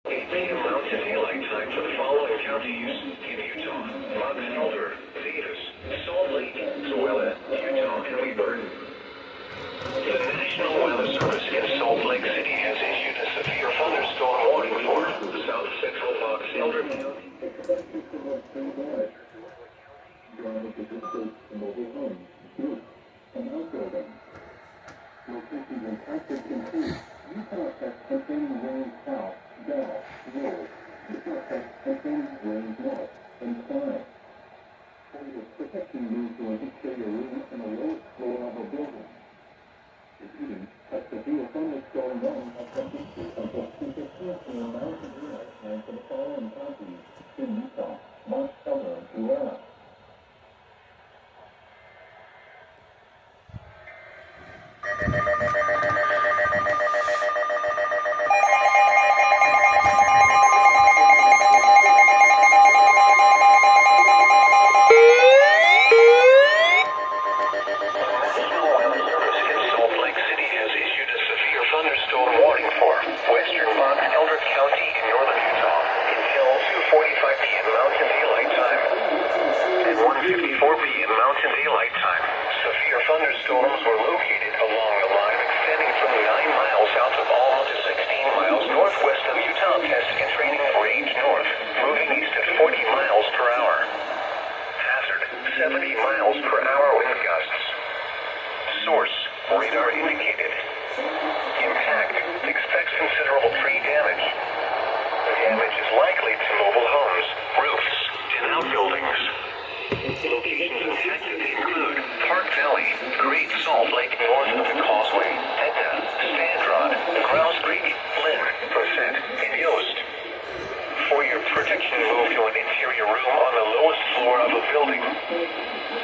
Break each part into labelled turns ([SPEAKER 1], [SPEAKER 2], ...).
[SPEAKER 1] 8 p.m. Mountain Daylight Time for the following counties in Utah: Box Elder, Davis, Salt Lake, Tooele, Utah, and Weber. The National Weather Service in Salt Lake City has issued a severe thunderstorm warning for the South Central Box Elder County.
[SPEAKER 2] Locations impacted include Utah Tech containing rain south, Bell, Wool, Utah Tech containing rain north, and Klein. Fire protection moves to an exterior room on the lowest floor of a building. Repeating, a severe thunderstorm warning has been issued until 2:15 p.m. Mountain Daylight Time for the following counties in Utah: Box Elder and Tooele.
[SPEAKER 1] Thunderstorm warning for western Box Elder County in northern Utah until 2:45 p.m. Mountain Daylight Time. At 1:54 p.m. Mountain Daylight Time, severe thunderstorms were located along a line extending from 9 miles south of Alma to 16 miles northwest of Utah. Testing and training range north, moving east at 40 miles per hour. Hazard: 70 miles per hour wind gusts. Source: radar indicated. Impact: expects considerable tree damage. The damage is likely to mobile homes, roofs, and outbuildings. Locations impacted include Park Valley, Great Salt Lake north of the Causeway, Edna, Standrod, Grouse Creek, Lynn, Percent, and Yost. For your protection, move to an interior room on the lowest floor of a building.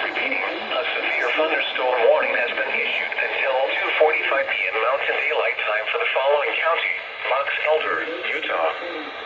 [SPEAKER 1] Repeating, a severe thunderstorm warning has been issued until 2:45 p.m. Mountain Daylight Time for the following county: Box Elder, Utah.